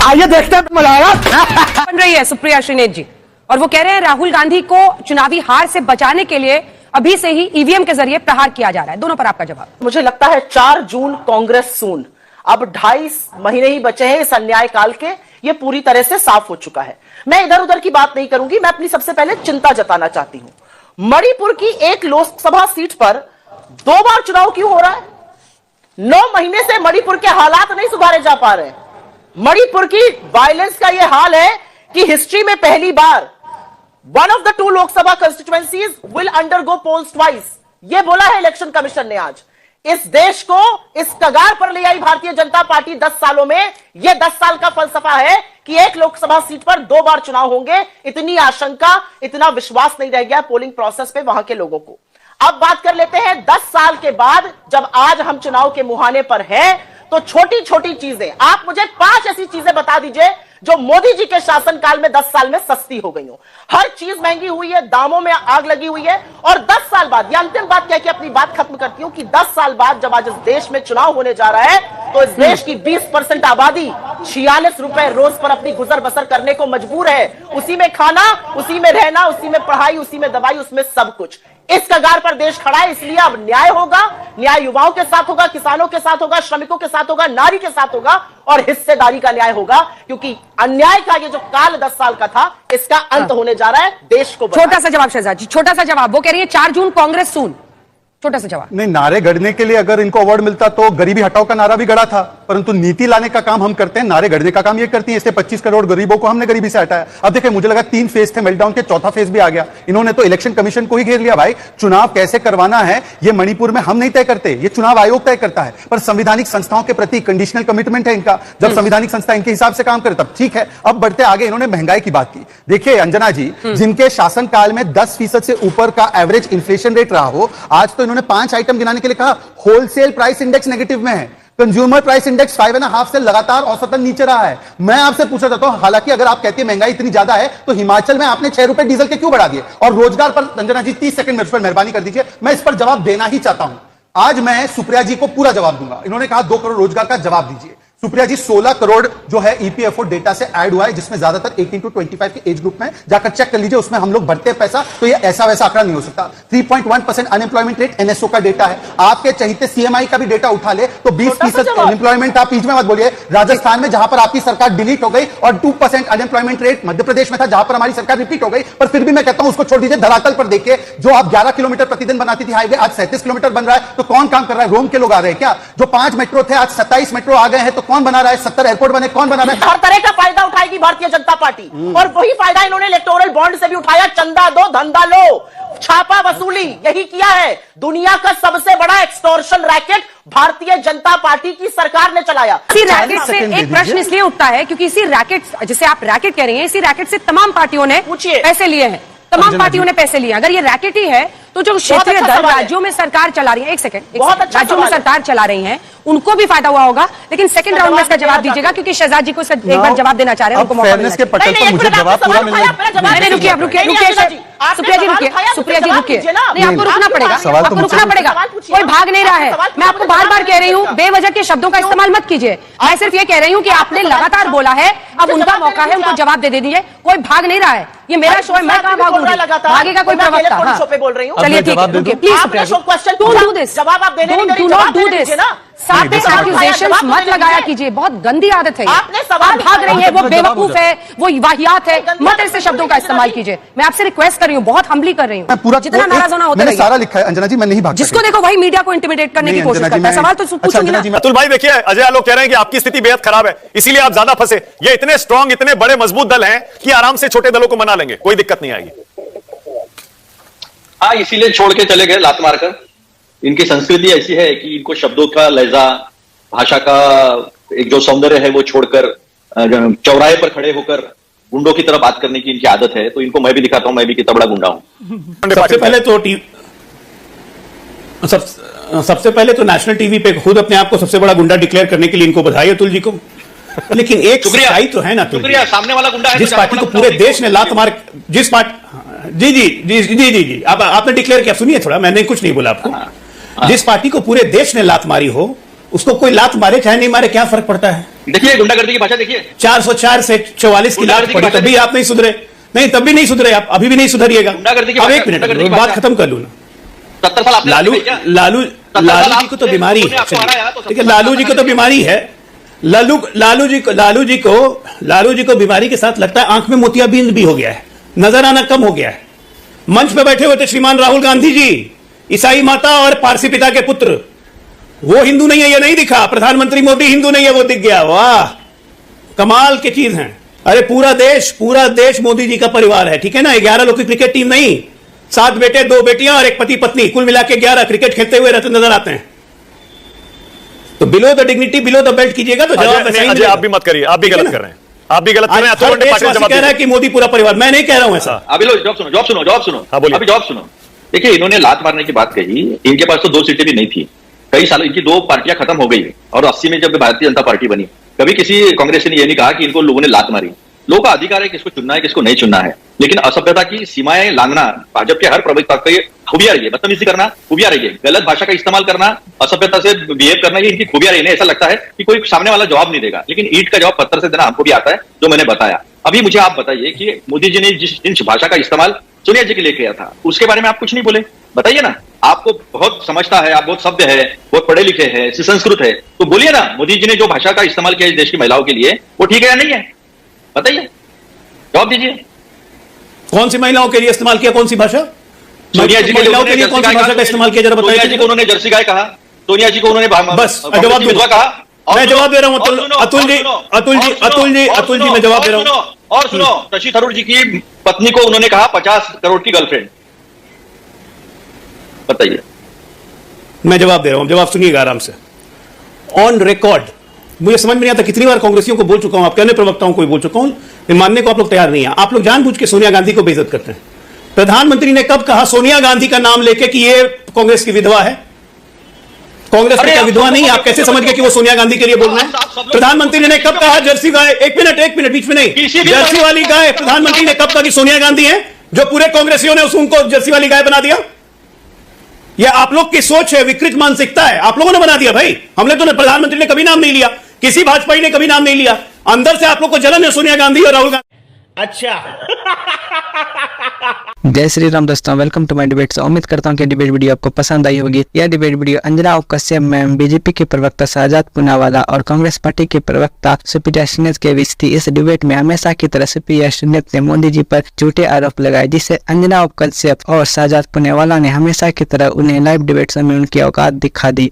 आइए देखते हैं मलाया बन रही है सुप्रिया श्रीनेत जी, और वो कह रहे हैं राहुल गांधी को चुनावी हार से बचाने के लिए अभी से ही ईवीएम के जरिए प्रहार किया जा रहा है। दोनों पर आपका जवाब। मुझे लगता है 4 जून कांग्रेस सून, अब 2.5 महीने ही बचे हैं इस अन्याय काल के, ये पूरी तरह से साफ हो चुका है। मैं इधर उधर की बात नहीं करूंगी, मैं अपनी सबसे पहले चिंता जताना चाहती हूं। मणिपुर की एक लोकसभा सीट पर 2 बार चुनाव क्यों हो रहा है? 9 महीने से मणिपुर के हालात नहीं सुधारे जा पा रहे। मणिपुर की वायलेंस का यह हाल है कि हिस्ट्री में पहली बार one of the 2 Lok Sabha constituencies will undergo polls twice, यह बोला है इलेक्शन कमीशन ने आज। इस देश को इस कगार पर ले आई भारतीय जनता पार्टी 10 सालों में। यह 10 साल का फलसफा है कि एक लोकसभा सीट पर 2 बार चुनाव होंगे। इतनी आशंका, इतना विश्वास नहीं रह गया पोलिंग प्रोसेस पे वहां के लोगों को। अब बात कर लेते हैं 10 साल के बाद, जब आज हम चुनाव के मुहाने पर हैं, तो छोटी छोटी चीजें, आप मुझे 5 ऐसी चीजें बता दीजिए जो मोदी जी के शासनकाल में 10 साल में सस्ती हो गई हो। हर चीज महंगी हुई है, दामों में आग लगी हुई है। और 10 साल बाद, यह अंतिम बात कह के अपनी बात खत्म करती हूं कि 10 साल बाद जब आज इस देश में चुनाव होने जा रहा है, तो इस देश की 20% आबादी 46 रुपए रोज पर अपनी गुजर बसर करने को मजबूर है। उसी में खाना, उसी में रहना, उसी में पढ़ाई, उसी में दवाई, उसमें सब कुछ। इस कगार पर देश खड़ा है, इसलिए अब न्याय होगा। न्याय युवाओं के साथ होगा, किसानों के साथ होगा, श्रमिकों के साथ होगा, नारी के साथ होगा, और हिस्सेदारी का न्याय होगा, क्योंकि अन्याय का ये जो काल 10 साल का था, इसका अंत होने जा रहा है। देश को छोटा सा जवाब शहजाद जी, छोटा सा जवाब। वो कह रही है 4 जून कांग्रेस सून, छोटा सा जवाब। नहीं, नारे गढ़ने के लिए अगर इनको अवार्ड मिलता तो गरीबी हटाओ का नारा भी गढ़ा था, परंतु नीति लाने का काम हम करते हैं, नारे गढ़ने का काम ये करती है। इससे 25 करोड़ गरीबों को हमने गरीबी से हटाया। अब देखिए, मुझे लगा 3 फेज थे मेल्टडाउन के, 4था फेज भी आ गया। इन्होंने तो इलेक्शन कमीशन को ही घेर लिया। भाई, चुनाव कैसे करवाना है ये मणिपुर में हम नहीं तय करते, ये चुनाव आयोग तय करता है। पर संवैधानिक संस्थाओं के प्रति कंडीशनल कमिटमेंट है इनका। जब संवैधानिक संस्था इनके हिसाब से काम करे तब ठीक है। अब बढ़ते आगे, इन्होंने महंगाई की बात की। देखिए अंजना जी, जिनके शासनकाल में 10% से ऊपर का एवरेज इन्फ्लेशन रेट रहा हो, आज तो इन्होंने 5 आइटम गिनाने के लिए कहा। होलसेल प्राइस इंडेक्स नेगेटिव में है, कंज्यूमर प्राइस इंडेक्स 5.5 से लगातार औसतन नीचे रहा है। मैं आपसे पूछना चाहता हूं, हालांकि अगर आप कहती है महंगाई इतनी ज्यादा है, तो हिमाचल में आपने 6 रुपए डीजल के क्यों बढ़ा दिए? और रोजगार पर अंजना जी 30 सेकंड में उस पर मेहरबानी कर दीजिए, मैं इस पर जवाब देना ही चाहता हूं। आज मैं सुप्रिया जी को पूरा जवाब दूंगा। इन्होंने कहा 2 करोड़ रोजगार का जवाब दीजिए। सुप्रिया जी, 16 करोड़ जो है ईपीएफओ डेटा से ऐड हुआ है, जिसमें ज्यादातर 18 to 25 के एज ग्रुप में, जाकर चेक कर लीजिए, उसमें हम लोग भरते हैं पैसा, तो ये ऐसा वैसा आंकड़ा नहीं हो सकता। 3.1% अनएम्प्लॉयमेंट रेट एनएसओ का डेटा है। आपके चहीते सीएमआई का भी डेटा उठा ले तो 20% अनएम्प्लॉयमेंट। आप बीच में मत बोलिए। राजस्थान में जहां पर आपकी सरकार डिलीट हो गई, और 2% अनएम्प्लॉयमेंट रेट मध्य प्रदेश में था जहां पर हमारी सरकार रिपीट हो गई, पर फिर भी मैं कहता हूं उसको छोड़ दीजिए। धरातल पर देखिए, जो आप 11 किलोमीटर प्रतिदिन बनाती थी हाईवे, आज 37 किलोमीटर बन रहा है। तो कौन काम कर रहा है? रोम के लोग आ रहे हैं क्या? जो 5 मेट्रो थे आज 27 मेट्रो आ गए हैं, तो कौन बना रहा है? 70 एयरपोर्ट बने, कौन बना रहा है? हर तरह का फायदा उठाएगी भारतीय जनता पार्टी, और वही फायदा इन्होंने इलेक्टोरल बॉन्ड से भी उठाया। चंदा दो, धंधा लो, छापा वसूली, यही किया है। दुनिया का सबसे बड़ा extortion racket Bharatiya Janata party की सरकार ने चलाया। इसी रैकेट से एक प्रश्न इसलिए उठता है क्योंकि इसी रैकेट, जिसे आप रैकेट कह रही हैं, इसी रैकेट से तमाम पार्टियों ने पैसे लिए हैं। तमाम पार्टियों ने पैसे लिए। अगर ये रैकेट ही है, तो जो क्षेत्रीय दल राज्यों में सरकार चला रही है, एक सेकंड, राज्यों में सरकार चला रही है, उनको भी फायदा हुआ होगा। लेकिन सेकंड राउंड में इसका जवाब दीजिएगा, क्योंकि शहजाद जी को एक बार जवाब देना चाह रहे हैं, उनको मौका मिलना चाहिए। मुझे जवाब पूरा मिलना। रुकिए, आप रुकिए, सुप्रिया जी रुकिए, सुप्रिया जी रुकिए, नहीं आपको रुकना पड़ेगा, आपको रुकना पड़ेगा। कोई भाग नहीं रहा है। मैं आपको बार बार कह रही हूँ, बेवजह के शब्दों का इस्तेमाल मत कीजिए। मैं सिर्फ ये कह रही हूँ कि आपने लगातार बोला है, अब उनका मौका है, उनको जवाब दे दीजिए। कोई भाग नहीं रहा है, ये मेरा शो है, मैं कहां भागूंगी? भागेगा कोई प्रवक्ता? शो पे बोल रही हूँ। चलिए ठीक है, रुकिए प्लीज। जवाब आप देने नहीं, जवाब देने दीजिए ना। साथ एक्यूजेशंस मत लगाया कीजिए, बहुत गंदी आदत है। आपने आप भाग रही है, वो बेवकूफ है, वो वाहियात है, मत ऐसे शब्दों का इस्तेमाल कीजिए। मैं आपसे रिक्वेस्ट कर रही हूँ, बहुत हम्बली कर रही हूँ। पूरा जितना नाराज होना होता है। सारा लिखा है अंजना जी, मैं नहीं भाग। जिसको देखो वही मीडिया को इंटिमिडेट करने की कोशिश करता है। सवाल तो पूछूंगी ना। अतुल भाई देखिए, अजय आलोक कह रहे हैं कि आपकी स्थिति बेहद खराब है, इसीलिए आप ज्यादा फंसे। ये इतने स्ट्रांग, इतने बड़े मजबूत दल हैं कि आराम से छोटे दलों को मना लेंगे, कोई दिक्कत नहीं आएगी। हाँ, इसीलिए छोड़ के चले गए लात मारकर। इनकी संस्कृति ऐसी है कि इनको शब्दों का लहजा, भाषा का एक जो सौंदर्य है वो छोड़कर चौराहे पर खड़े होकर गुंडों की तरह बात करने की इनकी आदत है। तो इनको मैं भी दिखाता हूं, मैं भी कितना बड़ा गुंडा हूं। सबसे पहले तो नेशनल टीवी पे खुद अपने आप को सबसे बड़ा गुंडा डिक्लेयर करने के लिए इनको बधाई अतुल जी को। लेकिन एक सच्चाई तो है ना, शुक्रिया। सामने वाला गुंडा है, जिस पार्टी को पूरे देश ने लात मार, जिस पार्टी, जी जी जी जी जी जी, अब आपने डिक्लेयर किया, सुनिए थोड़ा, मैंने कुछ नहीं बोला आपको। जिस पार्टी को पूरे देश ने लात मारी हो, उसको कोई लात मारे चाहे नहीं मारे क्या फर्क पड़ता है? देखिए गुंडागर्दी की भाषा देखिए। 404 से 44 की लात पड़ी, तब भी आप नहीं सुधरे। नहीं, तब भी नहीं सुधरे आप, अभी भी नहीं सुधरिएगा। गुंडागर्दी की अब भाषा, एक मिनट गुंडागर्दी की बात भाषा। खत्म कर लूँ ना। 70 साल आपने लालू क्या? लालू 70 लालू साल जी को तो बीमारी है, आपको हराया तो ठीक है, 70 लालू जी को तो बीमारी है। लालू जी को बीमारी के साथ लगता है आंख में मोतियाबिंद भी हो गया है, नजर आना कम हो गया है। मंच पे बैठे हुए थे श्रीमान राहुल गांधी जी, ईसाई माता और पारसी पिता के पुत्र, वो हिंदू नहीं है ये नहीं दिखा। प्रधानमंत्री मोदी हिंदू नहीं है वो दिख गया। वाह, कमाल की चीज है। अरे पूरा देश मोदी जी का परिवार है, ठीक है ना। 11 लोग की क्रिकेट टीम नहीं, 7 बेटे 2 बेटियां और एक पति पत्नी, कुल मिला के 11 क्रिकेट खेलते हुए रहते नजर आते हैं। तो below the dignity below the belt कीजिएगा तो जवाब ऐसा ही अजय, आप भी मत करिए, आप भी गलत कर रहे हैं, आप भी गलत कर रहे हैं। हर देशवासी कह रहा है कि मोदी पूरा परिवार, मैं नहीं कह रहा हूं ऐसा। अभी लो जवाब सुनो। हाँ, बोलिए। अभी जवाब सुनो। देखिए इन्होंने लात मारने की बात कही, इनके पास तो 2 सीटें भी नहीं थी, कई सालों इनकी 2 पार्टियां खत्म हो गई और 80 में जब भारतीय जनता पार्टी बनी, कभी किसी कांग्रेस ने यह नहीं कहा कि इनको लोगों ने लात मारी। लोगों का अधिकार है किसको चुनना है किसको नहीं चुनना है, लेकिन असभ्यता की सीमाएं लांघना भाजपा के हर प्रवक्ता की खूबियां रही है। बदतमीजी करना खूबियां रही है, गलत भाषा का इस्तेमाल करना, असभ्यता से बिहेव करना, ये इनकी खूबियां रही है। ऐसा लगता है कि कोई सामने वाला जवाब नहीं देगा, लेकिन ईंट का जवाब पत्थर से देना हमको भी आता है, जो मैंने बताया। अभी मुझे आप बताइए कि मोदी जी ने जिस भाषा का इस्तेमाल सोनिया जी के लिए किया था, उसके बारे में आप कुछ नहीं बोले। बताइए ना, आपको बहुत समझता है, आप बहुत सभ्य है, बहुत पढ़े लिखे हैं, सुसंस्कृत है, तो बोलिए ना मोदी जी ने जो भाषा का इस्तेमाल किया इस देश की महिलाओं के लिए वो ठीक है या नहीं है? बताइए, जवाब दीजिए। कौन सी महिलाओं के लिए इस्तेमाल किया, कौन सी भाषा? सोनिया जी महिलाओं के लिए कौन सी भाषा का इस्तेमाल किया जरा सोनिया जी को बताइए। उन्होंने जर्सी गाय कहा, सोनिया जी को उन्होंने बस जवाब विधवा कहा। मैं जवाब दे रहा हूं अतुल जी मैं जवाब दे रहा हूं। और सुनो, शशि थरूर जी की पत्नी को उन्होंने कहा 50 करोड़ की गर्लफ्रेंड। बताइए। मैं जवाब दे रहा हूं, जवाब सुनिएगा आराम से। ऑन रिकॉर्ड मुझे समझ में नहीं आता कितनी बार कांग्रेसियों को बोल चुका हूं, आपके अन्य प्रवक्ताओं को भी बोल चुका हूं, लेकिन मानने को आप लोग तैयार नहीं है। आप लोग जानबूझ के सोनिया गांधी को बेइज्जत करते हैं। प्रधानमंत्री ने कब कहा सोनिया गांधी का नाम लेके कि ये कांग्रेस की विधवा है? कांग्रेस की क्या विधवा नहीं? आप कैसे समझ गए कि वो सोनिया गांधी के लिए बोल रहे हैं? प्रधानमंत्री ने कब कहा जर्सी गाय? एक मिनट बीच में नहीं, जर्सी वाली गाय प्रधानमंत्री ने कब कहा कि सोनिया गांधी है? जो पूरे कांग्रेसियों ने उनको जर्सी वाली गाय बना दिया। यह आप लोग की सोच है, विकृत मानसिकता है, आप लोगों ने बना दिया भाई। हमने तो प्रधानमंत्री ने कभी नाम नहीं लिया, किसी भाजपाई ने कभी नाम नहीं लिया। अंदर से आप लोग को जलन है सोनिया गांधी और राहुल गांधी। अच्छा जय श्री राम दोस्तों, वेलकम टू माय डिबेट्स। उम्मीद करता हूं कि डिबेट वीडियो आपको पसंद आई होगी। यह debate video Anjana Kashyap ma'am, BJP के प्रवक्ता शाहजाद पूनावाला और कांग्रेस पार्टी के प्रवक्ता सुप्रिया सुले के बीच थी। इस डिबेट में हमेशा की तरह सुप्रिया सुले ने मोदी जी पर झूठे आरोप लगाए, जिससे अंजना कश्यप और शाहजाद पूनावाला ने हमेशा की तरह उन्हें लाइव डिबेट्स में उनकी औकात दिखा दी।